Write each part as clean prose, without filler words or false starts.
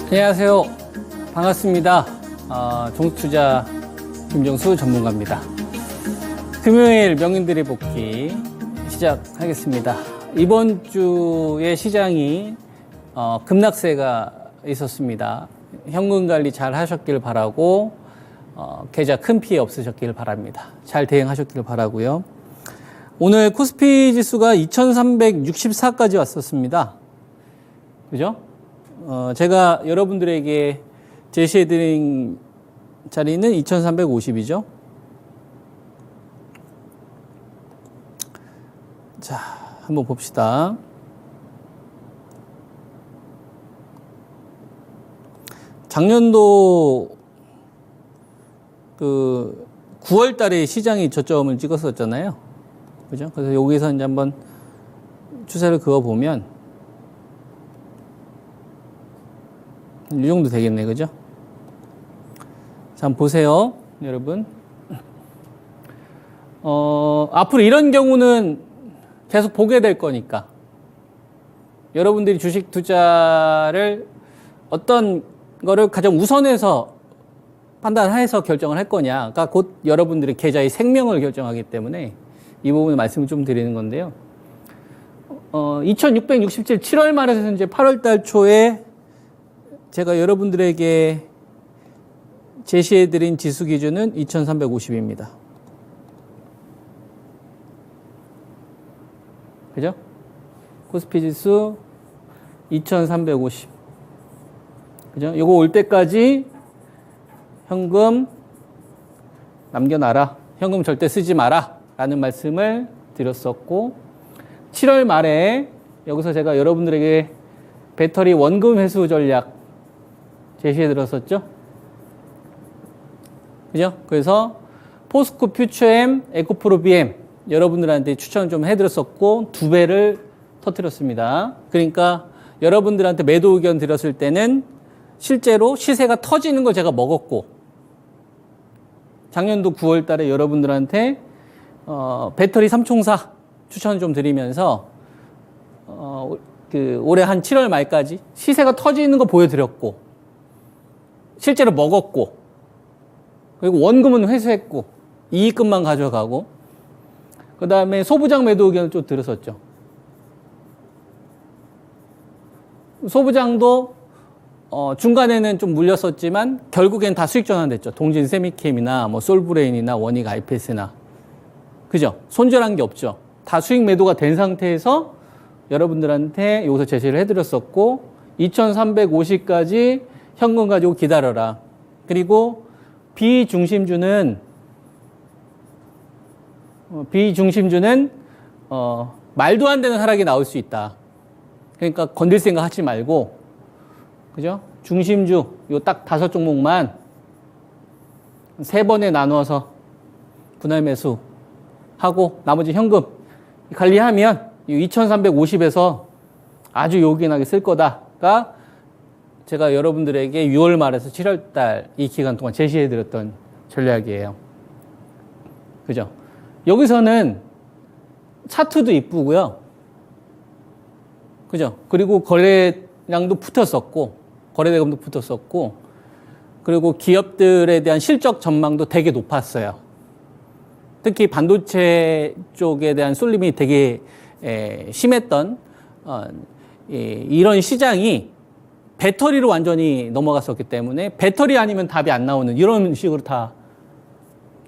안녕하세요. 반갑습니다. 종투자 김정수 전문가입니다. 금요일 명인들의 복귀 시작하겠습니다. 이번 주에 시장이 급락세가 있었습니다. 현금 관리 잘 하셨길 바라고 계좌 큰 피해 없으셨길 바랍니다. 잘 대응하셨길 바라고요. 오늘 코스피 지수가 2364까지 왔었습니다. 그죠? 제가 여러분들에게 제시해드린 자리는 2350이죠. 자, 한번 봅시다. 작년도 9월 달에 시장이 저점을 찍었었잖아요. 그죠? 그래서 여기서 이제 한번 추세를 그어보면 이 정도 되겠네, 그죠? 자, 한번 보세요, 여러분. 앞으로 이런 경우는 계속 보게 될 거니까. 여러분들이 주식 투자를 어떤 거를 가장 우선해서 판단해서 결정을 할 거냐가 곧 여러분들의 계좌의 생명을 결정하기 때문에 이 부분을 말씀을 좀 드리는 건데요. 2667 7월 말에서 이제 8월 달 초에 제가 여러분들에게 제시해드린 지수 기준은 2350입니다. 그죠? 코스피 지수 2350. 그죠? 요거 올 때까지 현금 남겨놔라. 현금 절대 쓰지 마라. 라는 말씀을 드렸었고, 7월 말에 여기서 제가 여러분들에게 배터리 원금 회수 전략 제시해 드렸었죠. 그죠? 그래서 포스코 퓨처엠, 에코프로 BM 여러분들한테 추천 좀 해드렸었고 2배를 터뜨렸습니다. 그러니까 여러분들한테 매도 의견 드렸을 때는 실제로 시세가 터지는 걸 제가 먹었고, 작년도 9월 달에 여러분들한테 배터리 3총사 추천 좀 드리면서 올해 한 7월 말까지 시세가 터지는 거 보여드렸고, 실제로 먹었고, 그리고 원금은 회수했고, 이익금만 가져가고, 그 다음에 소부장 매도 의견을 좀 들었었죠. 소부장도 중간에는 좀 물렸었지만 결국엔 다 수익 전환됐죠. 동진 세미캠이나 뭐 솔브레인이나 원익 IPS나. 그죠? 손절한 게 없죠. 다 수익 매도가 된 상태에서 여러분들한테 여기서 제시를 해드렸었고, 2350까지 현금 가지고 기다려라. 그리고 비중심주는 말도 안 되는 하락이 나올 수 있다. 그러니까 건들 생각 하지 말고, 그죠? 중심주 요 딱 5종목만 3번에 나누어서 분할 매수 하고 나머지 현금 관리하면 2350에서 아주 요긴하게 쓸 거다가 제가 여러분들에게 6월 말에서 7월 달 이 기간 동안 제시해드렸던 전략이에요. 그죠? 여기서는 차트도 이쁘고요. 그죠? 그리고 거래량도 붙었었고, 거래대금도 붙었었고, 그리고 기업들에 대한 실적 전망도 되게 높았어요. 특히 반도체 쪽에 대한 쏠림이 되게 심했던 이런 시장이 배터리로 완전히 넘어갔었기 때문에 배터리 아니면 답이 안 나오는 이런 식으로 다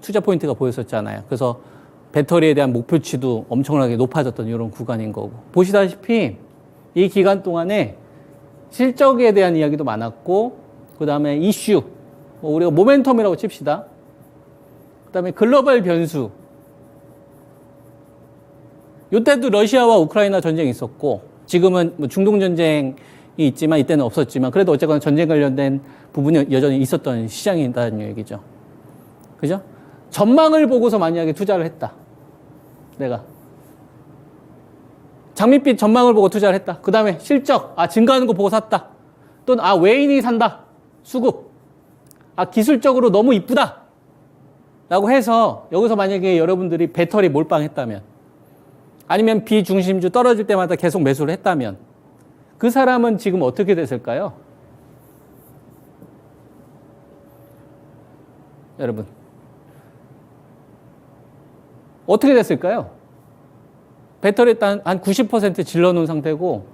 투자 포인트가 보였었잖아요. 그래서 배터리에 대한 목표치도 엄청나게 높아졌던 이런 구간인 거고, 보시다시피 이 기간 동안에 실적에 대한 이야기도 많았고, 그 다음에 이슈, 우리가 모멘텀이라고 칩시다. 그 다음에 글로벌 변수, 이때도 러시아와 우크라이나 전쟁이 있었고, 지금은 뭐 중동 전쟁이 있지만 이때는 없었지만 그래도 어쨌거나 전쟁 관련된 부분이 여전히 있었던 시장이다는 얘기죠. 그죠? 전망을 보고서 만약에 투자를 했다. 내가 장밋빛 전망을 보고 투자를 했다. 그 다음에 실적, 증가하는 거 보고 샀다. 또는 외인이 산다. 수급. 기술적으로 너무 이쁘다. 라고 해서 여기서 만약에 여러분들이 배터리 몰빵했다면, 아니면 비중심주 떨어질 때마다 계속 매수를 했다면 그 사람은 지금 어떻게 됐을까요? 여러분. 어떻게 됐을까요? 배터리 일단 한 90% 질러놓은 상태고,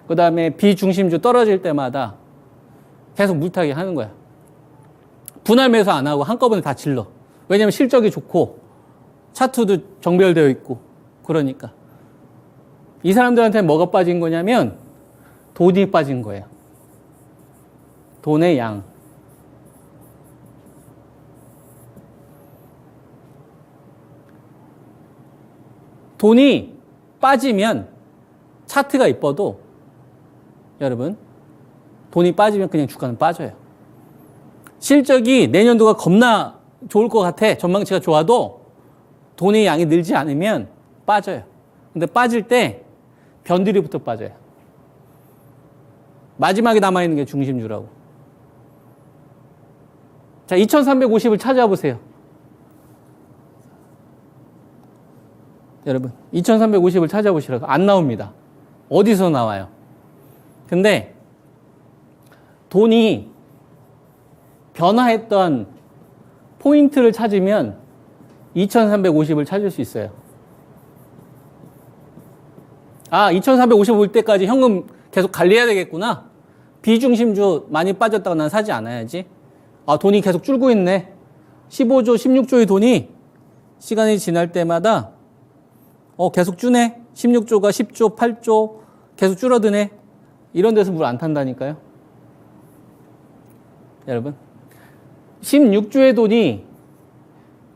그 다음에 비중심주 떨어질 때마다 계속 물타기 하는 거야. 분할 매수 안 하고 한꺼번에 다 질러. 왜냐면 실적이 좋고, 차트도 정별되어 있고, 그러니까. 이 사람들한테 뭐가 빠진 거냐면, 돈이 빠진 거예요. 돈의 양. 돈이 빠지면 차트가 이뻐도 여러분 돈이 빠지면 그냥 주가는 빠져요. 실적이 내년도가 겁나 좋을 것 같아. 전망치가 좋아도 돈의 양이 늘지 않으면 빠져요. 근데 빠질 때 변두리부터 빠져요. 마지막에 남아있는 게 중심주라고. 자, 2350을 찾아보세요. 여러분, 2350을 찾아보시라고. 안 나옵니다. 어디서 나와요? 근데 돈이 변화했던 포인트를 찾으면 2350을 찾을 수 있어요. 아, 2350 올 때까지 현금 계속 관리해야 되겠구나. 비중심주 많이 빠졌다고 난 사지 않아야지. 아, 돈이 계속 줄고 있네. 15조, 16조의 돈이 시간이 지날 때마다 계속 주네. 16조가 10조, 8조 계속 줄어드네. 이런 데서 물 안 탄다니까요. 여러분. 16조의 돈이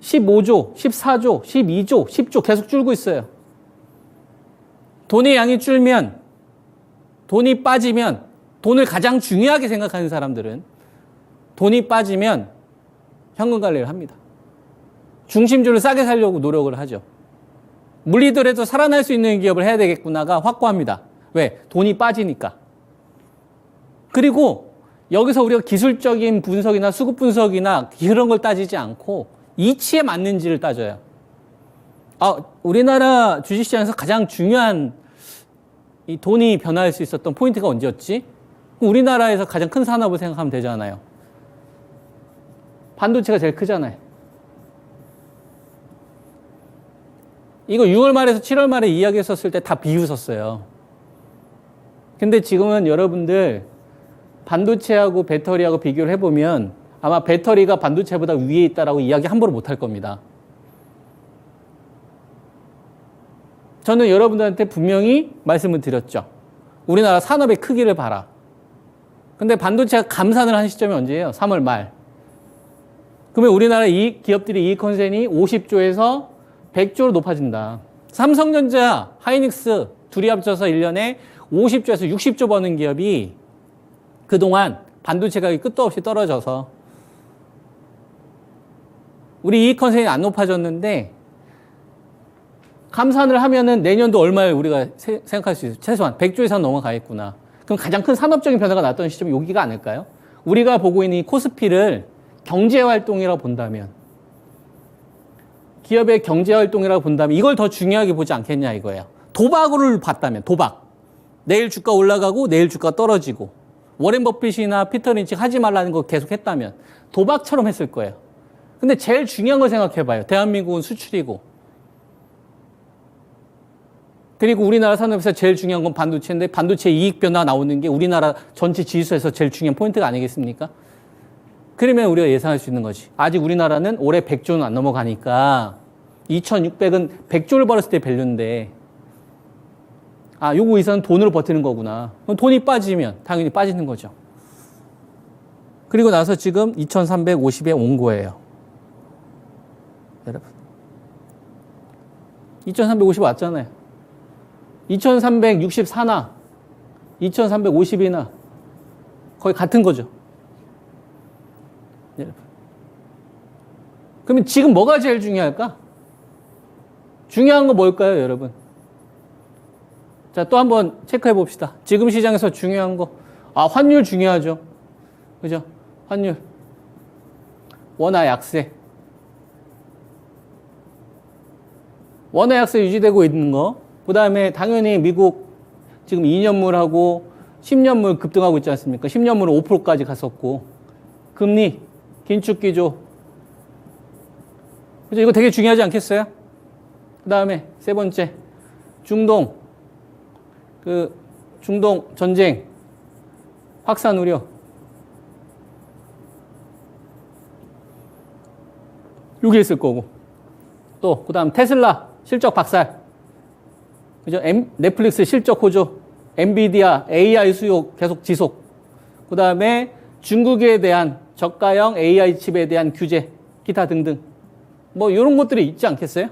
15조, 14조, 12조, 10조 계속 줄고 있어요. 돈의 양이 줄면, 돈이 빠지면, 돈을 가장 중요하게 생각하는 사람들은 돈이 빠지면 현금 관리를 합니다. 중심주를 싸게 살려고 노력을 하죠. 물리더라도 살아날 수 있는 기업을 해야 되겠구나가 확고합니다. 왜? 돈이 빠지니까. 그리고 여기서 우리가 기술적인 분석이나 수급 분석이나 그런 걸 따지지 않고 이치에 맞는지를 따져요. 우리나라 주식시장에서 가장 중요한 이 돈이 변화할 수 있었던 포인트가 언제였지? 우리나라에서 가장 큰 산업을 생각하면 되잖아요. 반도체가 제일 크잖아요. 이거 6월 말에서 7월 말에 이야기했었을 때 다 비웃었어요. 근데 지금은 여러분들 반도체하고 배터리하고 비교를 해보면 아마 배터리가 반도체보다 위에 있다라고 이야기 함부로 못할 겁니다. 저는 여러분들한테 분명히 말씀을 드렸죠. 우리나라 산업의 크기를 봐라. 근데 반도체가 감산을 한 시점이 언제예요? 3월 말. 그러면 우리나라 기업들이 이익 컨센이 50조에서 100조로 높아진다. 삼성전자, 하이닉스 둘이 합쳐서 1년에 50조에서 60조 버는 기업이 그동안 반도체 가격이 끝도 없이 떨어져서 우리 이익 컨센이 안 높아졌는데 감산을 하면은 내년도 얼마를 우리가 생각할 수 있어요? 최소한 100조 이상 넘어가겠구나. 그럼 가장 큰 산업적인 변화가 났던 시점이 여기가 아닐까요? 우리가 보고 있는 이 코스피를 경제활동이라고 본다면, 기업의 경제활동이라고 본다면 이걸 더 중요하게 보지 않겠냐 이거예요. 도박을 봤다면, 도박. 내일 주가 올라가고 내일 주가 떨어지고 워렌 버핏이나 피터 린치 하지 말라는 거 계속 했다면 도박처럼 했을 거예요. 근데 제일 중요한 걸 생각해봐요. 대한민국은 수출이고 그리고 우리나라 산업에서 제일 중요한 건 반도체인데 반도체 이익 변화 나오는 게 우리나라 전체 지수에서 제일 중요한 포인트가 아니겠습니까? 그러면 우리가 예상할 수 있는 거지. 아직 우리나라는 올해 100조는 안 넘어가니까 2600은 100조를 벌었을 때 밸류인데 요거 이상은 돈으로 버티는 거구나. 그럼 돈이 빠지면 당연히 빠지는 거죠. 그리고 나서 지금 2350에 온 거예요. 여러분. 2350 왔잖아요. 2364나 2350이나 거의 같은 거죠. 여러분. 그러면 지금 뭐가 제일 중요할까? 중요한 거 뭘까요, 여러분? 자, 또 한번 체크해 봅시다. 지금 시장에서 중요한 거. 환율 중요하죠. 그죠? 환율. 원화 약세. 원화 약세 유지되고 있는 거. 그 다음에 당연히 미국 지금 2년물하고 10년물 급등하고 있지 않습니까? 10년물은 5%까지 갔었고. 금리, 긴축 기조. 그죠? 이거 되게 중요하지 않겠어요? 그 다음에 세 번째, 중동 전쟁, 확산 우려. 요게 있을 거고. 또, 그 다음 테슬라 실적 박살. 그죠? 넷플릭스 실적 호조. 엔비디아 AI 수요 계속 지속. 그 다음에 중국에 대한 저가형 AI 칩에 대한 규제, 기타 등등. 뭐, 이런 것들이 있지 않겠어요?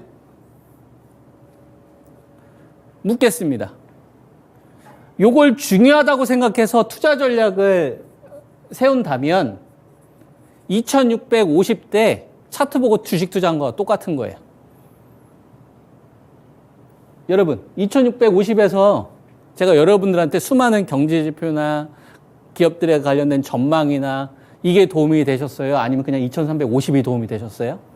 묻겠습니다. 요걸 중요하다고 생각해서 투자 전략을 세운다면 2650대 차트 보고 주식 투자한 거와 똑같은 거예요. 여러분, 2650에서 제가 여러분들한테 수많은 경제 지표나 기업들에 관련된 전망이나 이게 도움이 되셨어요? 아니면 그냥 2350이 도움이 되셨어요?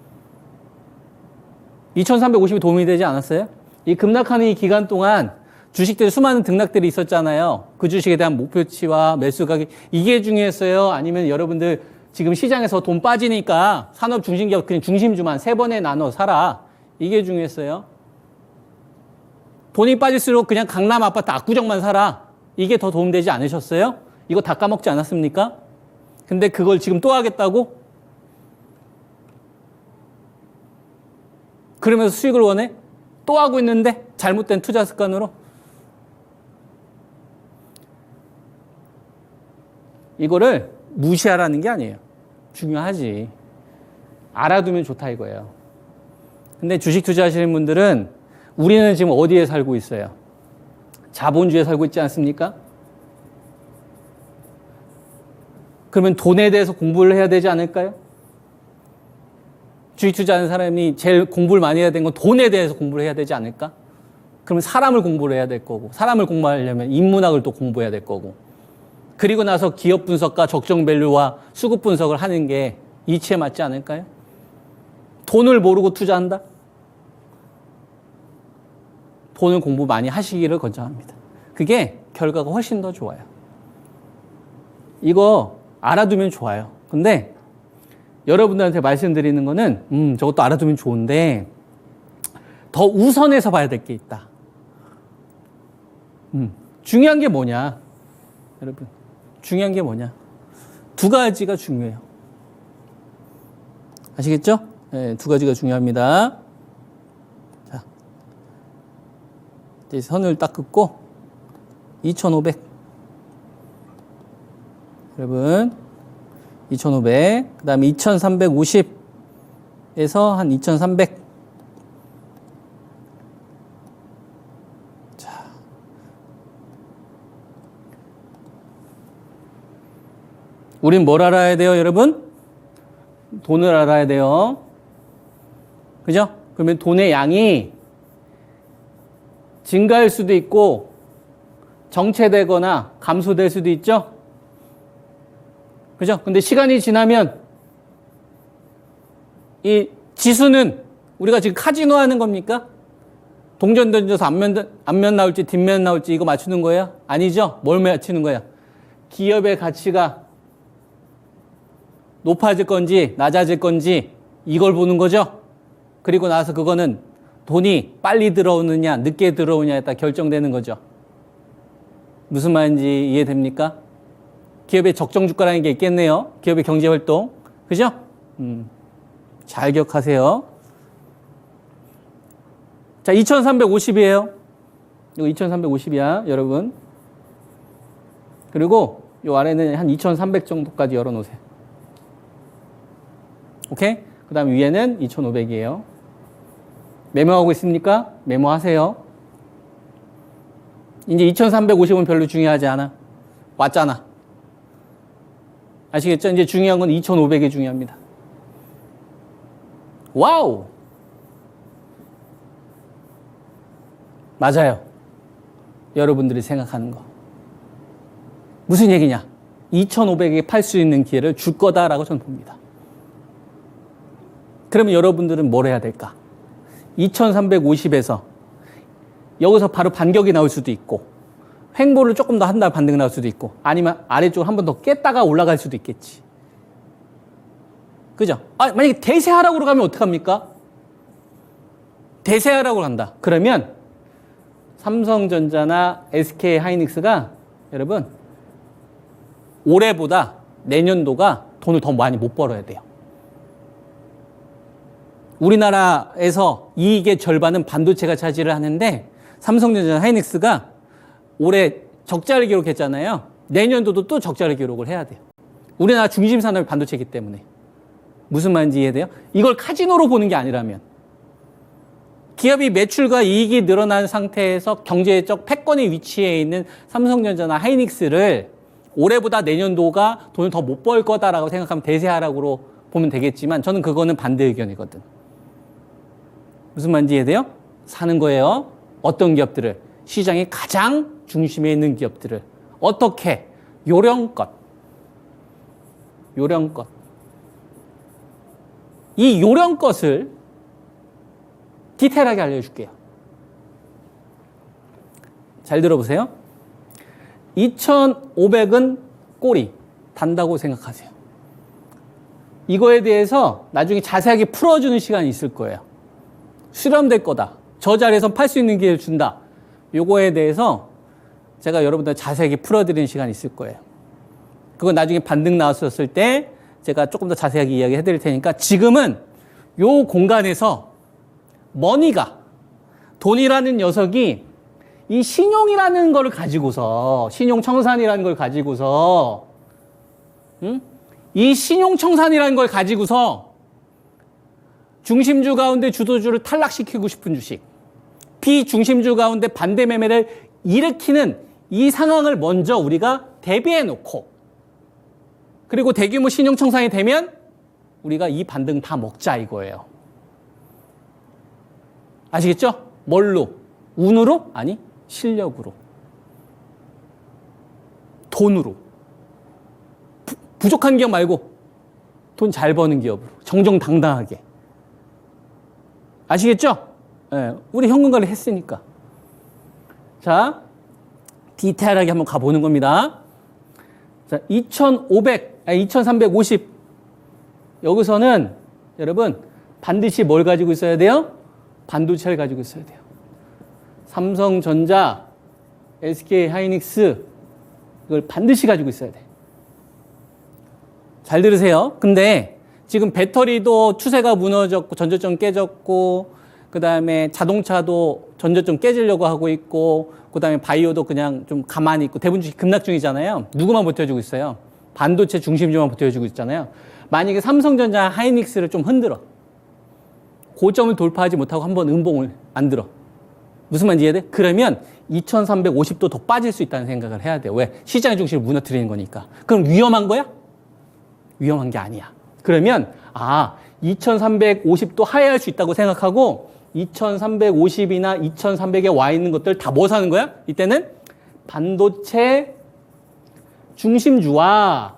2350이 도움이 되지 않았어요? 이 급락하는 이 기간 동안 주식들이 수많은 등락들이 있었잖아요. 그 주식에 대한 목표치와 매수 가격, 이게 중요했어요? 아니면 여러분들 지금 시장에서 돈 빠지니까 산업 중심기업 그냥 중심주만 세 번에 나눠 사라. 이게 중요했어요. 돈이 빠질수록 그냥 강남 아파트 압구정만 사라. 이게 더 도움되지 않으셨어요? 이거 다 까먹지 않았습니까? 근데 그걸 지금 또 하겠다고? 그러면서 수익을 원해? 또 하고 있는데? 잘못된 투자 습관으로? 이거를 무시하라는 게 아니에요. 중요하지. 알아두면 좋다 이거예요. 근데 주식 투자하시는 분들은 우리는 지금 어디에 살고 있어요? 자본주의에 살고 있지 않습니까? 그러면 돈에 대해서 공부를 해야 되지 않을까요? 주식 투자하는 사람이 제일 공부를 많이 해야 되는 건 돈에 대해서 공부를 해야 되지 않을까? 그러면 사람을 공부를 해야 될 거고, 사람을 공부하려면 인문학을 또 공부해야 될 거고, 그리고 나서 기업 분석과 적정 밸류와 수급 분석을 하는 게 이치에 맞지 않을까요? 돈을 모르고 투자한다? 돈을 공부 많이 하시기를 권장합니다. 그게 결과가 훨씬 더 좋아요. 이거 알아두면 좋아요. 근데 여러분들한테 말씀드리는 거는 저것도 알아두면 좋은데 더 우선해서 봐야 될 게 있다. 중요한 게 뭐냐? 여러분, 중요한 게 뭐냐? 두 가지가 중요해요. 아시겠죠? 네, 두 가지가 중요합니다. 자, 이제 선을 딱 긋고 2500. 여러분, 2500. 그 다음에 2350에서 한 2300. 자. 우린 뭘 알아야 돼요, 여러분? 돈을 알아야 돼요. 그죠? 그러면 돈의 양이 증가할 수도 있고 정체되거나 감소될 수도 있죠? 그죠? 근데 시간이 지나면 이 지수는 우리가 지금 카지노 하는 겁니까? 동전 던져서 앞면 나올지 뒷면 나올지 이거 맞추는 거예요? 아니죠? 뭘 맞추는 거예요? 기업의 가치가 높아질 건지 낮아질 건지 이걸 보는 거죠? 그리고 나서 그거는 돈이 빨리 들어오느냐 늦게 들어오느냐에 따라 결정되는 거죠. 무슨 말인지 이해됩니까? 기업의 적정 주가라는 게 있겠네요. 기업의 경제활동. 그죠? 잘 기억하세요. 자, 2350이에요. 이거 2350이야, 여러분. 그리고 이 아래는 한 2300 정도까지 열어놓으세요. 오케이? 그 다음 위에는 2500이에요. 메모하고 있습니까? 메모하세요. 이제 2350은 별로 중요하지 않아. 왔잖아. 아시겠죠? 이제 중요한 건 2500이 중요합니다. 와우! 맞아요. 여러분들이 생각하는 거. 무슨 얘기냐? 2500에 팔 수 있는 기회를 줄 거다라고 저는 봅니다. 그러면 여러분들은 뭘 해야 될까? 2350에서 여기서 바로 반격이 나올 수도 있고 횡보를 조금 더 한 달 반등 나올 수도 있고 아니면 아래쪽으로 한 번 더 깼다가 올라갈 수도 있겠지. 그죠? 만약에 대세하락으로 가면 어떡합니까? 대세하락으로 간다. 그러면 삼성전자나 SK하이닉스가 여러분 올해보다 내년도가 돈을 더 많이 못 벌어야 돼요. 우리나라에서 이익의 절반은 반도체가 차지를 하는데 삼성전자, 하이닉스가 올해 적자를 기록했잖아요. 내년도도 또 적자를 기록을 해야 돼요. 우리나라 중심 산업이 반도체이기 때문에. 무슨 말인지 이해돼요? 이걸 카지노로 보는 게 아니라면 기업이 매출과 이익이 늘어난 상태에서 경제적 패권의 위치에 있는 삼성전자나 하이닉스를 올해보다 내년도가 돈을 더 못 벌 거다라고 생각하면 대세하락으로 보면 되겠지만 저는 그거는 반대 의견이거든. 무슨 말인지 이해돼요? 사는 거예요. 어떤 기업들을? 시장의 가장 중심에 있는 기업들을. 어떻게? 요령껏. 요령껏. 이 요령껏을 디테일하게 알려줄게요. 잘 들어보세요. 2,500은 꼬리 단다고 생각하세요. 이거에 대해서 나중에 자세하게 풀어주는 시간이 있을 거예요. 수렴될 거다. 저 자리에서 팔 수 있는 기회를 준다. 요거에 대해서 제가 여러분들 자세하게 풀어드리는 시간이 있을 거예요. 그건 나중에 반등 나왔었을 때 제가 조금 더 자세하게 이야기 해드릴 테니까 지금은 요 공간에서 머니가 돈이라는 녀석이 이 신용이라는 걸 가지고서 신용청산이라는 걸 가지고서 이 신용청산이라는 걸 가지고서 중심주 가운데 주도주를 탈락시키고 싶은 주식, 비중심주 가운데 반대 매매를 일으키는 이 상황을 먼저 우리가 대비해 놓고 그리고 대규모 신용청산이 되면 우리가 이 반등 다 먹자 이거예요. 아시겠죠? 뭘로? 운으로? 아니, 실력으로. 돈으로. 부족한 기업 말고 돈 잘 버는 기업으로. 정정당당하게. 아시겠죠? 네, 우리 현금관리 했으니까. 자, 디테일하게 한번 가보는 겁니다. 자, 2350. 여기서는 여러분 반드시 뭘 가지고 있어야 돼요? 반도체를 가지고 있어야 돼요. 삼성전자, SK하이닉스 이걸 반드시 가지고 있어야 돼. 잘 들으세요. 근데 지금 배터리도 추세가 무너졌고 전저점 깨졌고 그다음에 자동차도 전저점 깨지려고 하고 있고 그다음에 바이오도 그냥 좀 가만히 있고 대부분 주식 급락 중이잖아요. 누구만 버텨주고 있어요? 반도체 중심주만 버텨주고 있잖아요. 만약에 삼성전자, 하이닉스를 좀 흔들어. 고점을 돌파하지 못하고 한번 음봉을 안 들어. 무슨 말인지 이해돼? 그러면 2350도 더 빠질 수 있다는 생각을 해야 돼요. 왜? 시장의 중심을 무너뜨리는 거니까. 그럼 위험한 거야? 위험한 게 아니야. 그러면 2350도 하회할 수 있다고 생각하고 2350이나 2300에 와 있는 것들 다 뭐 사는 거야? 이때는 반도체 중심주와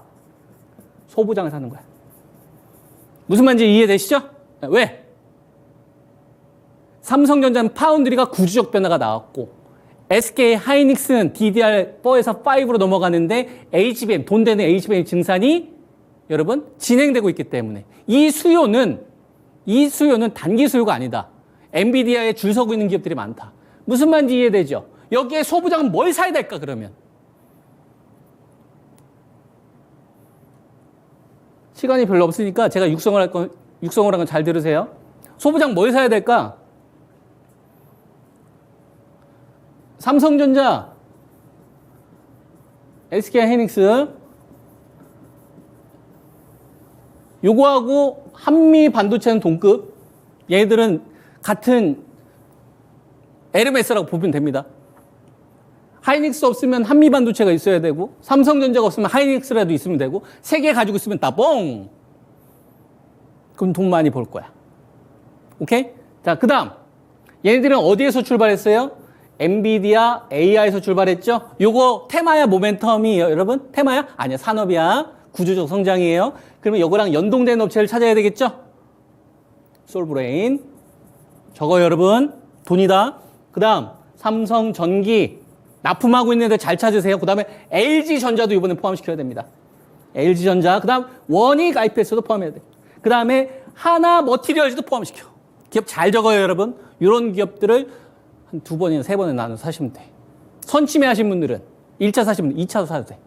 소부장을 사는 거야. 무슨 말인지 이해되시죠? 왜? 삼성전자는 파운드리가 구조적 변화가 나왔고 SK하이닉스는 DDR4에서 5로 넘어가는데 HBM, 돈 되는 HBM 증산이 여러분 진행되고 있기 때문에 이 수요는 단기 수요가 아니다. 엔비디아에 줄 서고 있는 기업들이 많다. 무슨 말인지 이해되죠? 여기에 소부장은 뭘 사야 될까 그러면? 시간이 별로 없으니까 제가 육성을 한 건 잘 들으세요. 소부장 뭘 사야 될까? 삼성전자, SK하이닉스 요거하고 한미 반도체는 동급. 얘들은 같은 에르메스라고 보면 됩니다. 하이닉스 없으면 한미 반도체가 있어야 되고 삼성전자가 없으면 하이닉스라도 있으면 되고 세 개 가지고 있으면 따봉. 그럼 돈 많이 벌 거야. 오케이? 자, 그 다음 얘네들은 어디에서 출발했어요? 엔비디아 AI에서 출발했죠? 요거 테마야 모멘텀이에요, 여러분? 테마야? 아니야, 산업이야. 구조적 성장이에요. 그러면 요거랑 연동된 업체를 찾아야 되겠죠? 솔브레인. 저거 여러분 돈이다. 그 다음 삼성전기 납품하고 있는 애들 잘 찾으세요. 그 다음에 LG전자도 이번에 포함시켜야 됩니다. LG전자. 그 다음 원익 IPS도 포함해야 돼. 그 다음에 하나머티리얼즈도 포함시켜. 기업 잘 적어요, 여러분. 이런 기업들을 한 2번이나 3번에 나눠서 사시면 돼. 선침해 하신 분들은 1차 사시면 2차도 사도 돼.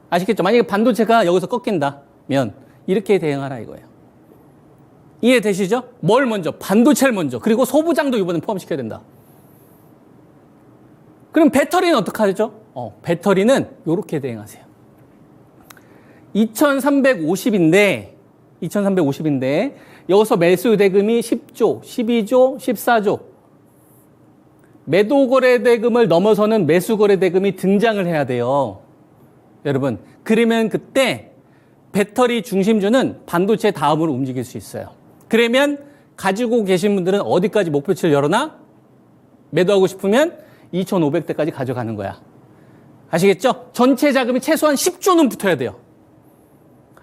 아시겠죠? 만약에 반도체가 여기서 꺾인다면 이렇게 대응하라 이거예요. 이해되시죠? 뭘 먼저? 반도체를 먼저. 그리고 소부장도 이번엔 포함시켜야 된다. 그럼 배터리는 어떻게 하죠? 배터리는 이렇게 대응하세요. 2350인데 여기서 매수 대금이 10조, 12조, 14조. 매도 거래 대금을 넘어서는 매수 거래 대금이 등장을 해야 돼요. 여러분, 그러면 그때 배터리 중심주는 반도체 다음으로 움직일 수 있어요. 그러면 가지고 계신 분들은 어디까지 목표치를 열어놔? 매도하고 싶으면 2,500대까지 가져가는 거야. 아시겠죠? 전체 자금이 최소한 10조는 붙어야 돼요.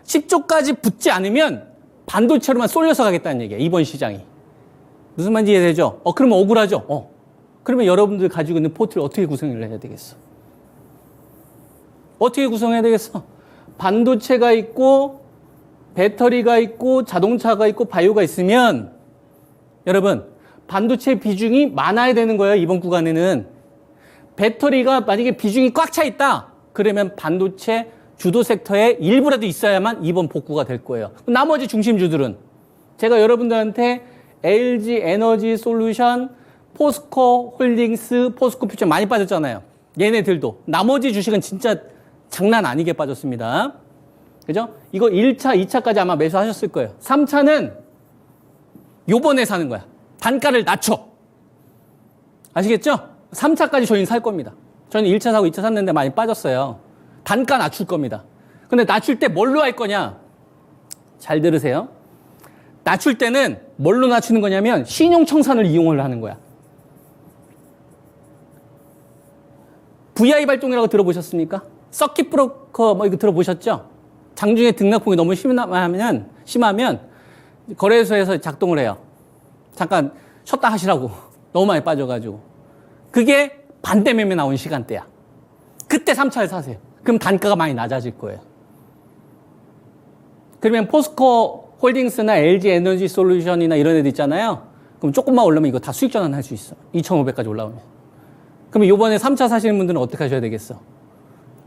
10조까지 붙지 않으면 반도체로만 쏠려서 가겠다는 얘기야, 이번 시장이. 무슨 말인지 이해되죠? 그러면 억울하죠? 그러면 여러분들 가지고 있는 포트를 어떻게 구성을 해야 되겠어? 어떻게 구성해야 되겠어? 반도체가 있고, 배터리가 있고, 자동차가 있고, 바이오가 있으면, 여러분, 반도체 비중이 많아야 되는 거예요, 이번 구간에는. 배터리가 만약에 비중이 꽉 차 있다, 그러면 반도체 주도 섹터에 일부라도 있어야만 이번 복구가 될 거예요. 나머지 중심주들은 제가 여러분들한테 LG 에너지 솔루션, 포스코 홀딩스, 포스코 퓨처 많이 빠졌잖아요. 얘네들도. 나머지 주식은 진짜 장난 아니게 빠졌습니다. 그죠? 이거 1차, 2차까지 아마 매수하셨을 거예요. 3차는 요번에 사는 거야. 단가를 낮춰. 아시겠죠? 3차까지 저희는 살 겁니다. 저는 1차 사고 2차 샀는데 많이 빠졌어요. 단가 낮출 겁니다. 근데 낮출 때 뭘로 할 거냐? 잘 들으세요. 낮출 때는 뭘로 낮추는 거냐면 신용청산을 이용을 하는 거야. VI 발동이라고 들어보셨습니까? 서킷 브로커 뭐 이거 들어보셨죠? 장중에 등락폭이 너무 심하면 거래소에서 작동을 해요. 잠깐 쉬었다 하시라고. 너무 많이 빠져가지고. 그게 반대 매매 나온 시간대야. 그때 3차를 사세요. 그럼 단가가 많이 낮아질 거예요. 그러면 포스코 홀딩스나 LG 에너지 솔루션이나 이런 애들 있잖아요. 그럼 조금만 올라오면 이거 다 수익 전환할 수 있어. 2,500까지 올라오면. 그러면 이번에 3차 사시는 분들은 어떻게 하셔야 되겠어?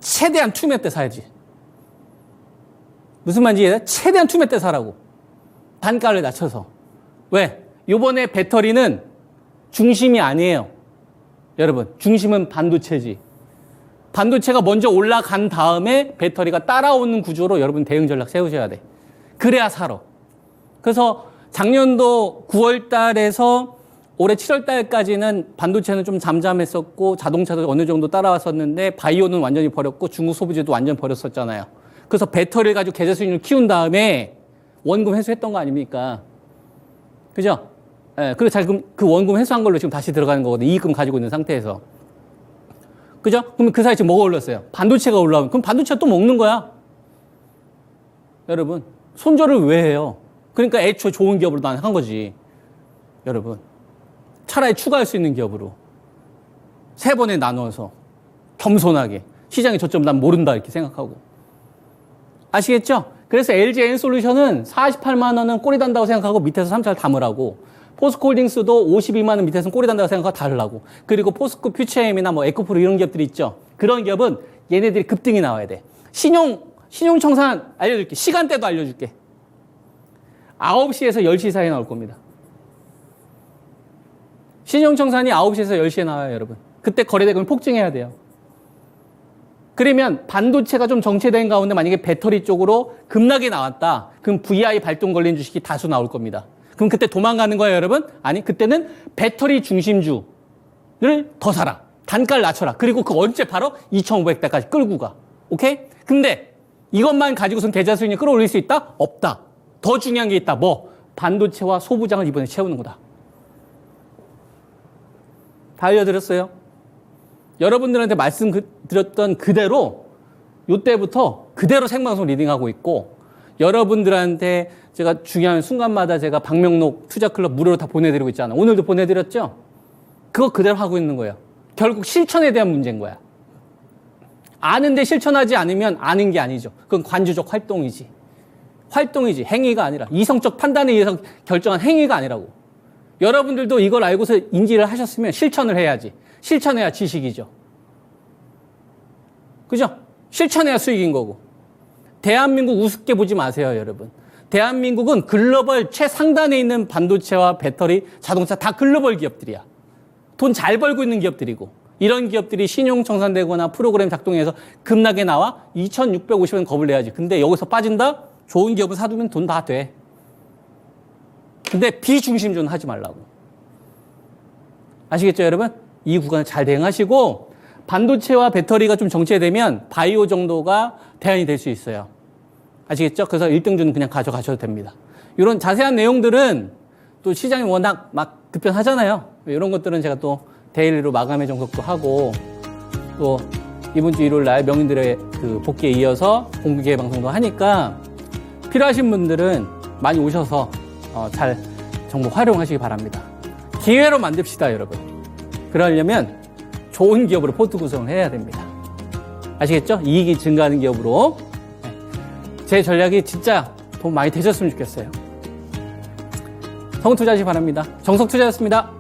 최대한 투매 때 사야지. 무슨 말인지 이해해? 최대한 투매 때 사라고. 단가를 낮춰서. 왜? 이번에 배터리는 중심이 아니에요. 여러분, 중심은 반도체지. 반도체가 먼저 올라간 다음에 배터리가 따라오는 구조로 여러분 대응 전략 세우셔야 돼. 그래야 살아. 그래서 작년도 9월 달에서 올해 7월 달까지는 반도체는 좀 잠잠했었고 자동차도 어느 정도 따라왔었는데 바이오는 완전히 버렸고 중국 소비재도 완전 버렸었잖아요. 그래서 배터리를 가지고 계좌 수익률을 키운 다음에 원금 회수했던 거 아닙니까? 그죠? 예, 그리고 지금 그 원금 회수한 걸로 지금 다시 들어가는 거거든요. 이익금 가지고 있는 상태에서. 그죠? 그러면 그 사이에 지금 뭐가 올랐어요? 반도체가 올라오면. 그럼 반도체가 또 먹는 거야. 여러분, 손절을 왜 해요? 그러니까 애초에 좋은 기업으로 난 한 거지. 여러분, 차라리 추가할 수 있는 기업으로 3번에 나눠서 겸손하게 시장의 저점 난 모른다 이렇게 생각하고. 아시겠죠? 그래서 LG 엔솔루션은 48만 원은 꼬리 단다고 생각하고 밑에서 3차를 담으라고. 포스코 홀딩스도 52만 원 밑에서는 꼬리 단다고 생각하고 다르라고. 그리고 포스코 퓨처엠이나 뭐 에코프로 이런 기업들이 있죠. 그런 기업은 얘네들이 급등이 나와야 돼. 신용청산 알려줄게. 시간대도 알려줄게. 9시에서 10시 사이에 나올 겁니다. 신용청산이 9시에서 10시에 나와요, 여러분. 그때 거래대금이 폭증해야 돼요. 그러면 반도체가 좀 정체된 가운데 만약에 배터리 쪽으로 급락이 나왔다. 그럼 VI 발동 걸린 주식이 다수 나올 겁니다. 그럼 그때 도망가는 거예요, 여러분? 아니, 그때는 배터리 중심주를 더 사라. 단가를 낮춰라. 그리고 그 언제 팔어? 2,500대까지 끌고 가. 오케이? 근데 이것만 가지고선 계좌 수익률 끌어올릴 수 있다? 없다. 더 중요한 게 있다. 뭐? 반도체와 소부장을 이번에 채우는 거다. 다 알려드렸어요. 여러분들한테 말씀드렸던 그대로 이때부터 그대로 생방송 리딩하고 있고 여러분들한테 제가 중요한 순간마다 제가 박명록 투자클럽 무료로 다 보내드리고 있잖아요. 오늘도 보내드렸죠? 그거 그대로 하고 있는 거예요. 결국 실천에 대한 문제인 거야. 아는데 실천하지 않으면 아는 게 아니죠. 그건 관주적 활동이지. 활동이지. 행위가 아니라. 이성적 판단에 의해서 결정한 행위가 아니라고. 여러분들도 이걸 알고서 인지를 하셨으면 실천을 해야지. 실천해야 지식이죠. 그죠? 실천해야 수익인 거고. 대한민국 우습게 보지 마세요, 여러분. 대한민국은 글로벌 최상단에 있는 반도체와 배터리, 자동차 다 글로벌 기업들이야. 돈 잘 벌고 있는 기업들이고. 이런 기업들이 신용 청산되거나 프로그램 작동해서 급락에 나와 2,650원 겁을 내야지. 근데 여기서 빠진다? 좋은 기업을 사두면 돈 다 돼. 근데 비중심주는 하지 말라고. 아시겠죠, 여러분? 이 구간을 잘 대응하시고 반도체와 배터리가 좀 정체되면 바이오 정도가 대안이 될 수 있어요. 아시겠죠? 그래서 1등주는 그냥 가져가셔도 됩니다. 이런 자세한 내용들은 또 시장이 워낙 막 급변하잖아요. 이런 것들은 제가 또 데일리로 마감회 정석도 하고 또 이번 주 일요일 날 명인들의 그 복귀에 이어서 공개 방송도 하니까 필요하신 분들은 많이 오셔서 잘 정보 활용하시기 바랍니다. 기회로 만듭시다, 여러분. 그러려면 좋은 기업으로 포트 구성을 해야 됩니다. 아시겠죠? 이익이 증가하는 기업으로. 제 전략이 진짜 도움 많이 되셨으면 좋겠어요. 성투자하시기 바랍니다. 정석투자였습니다.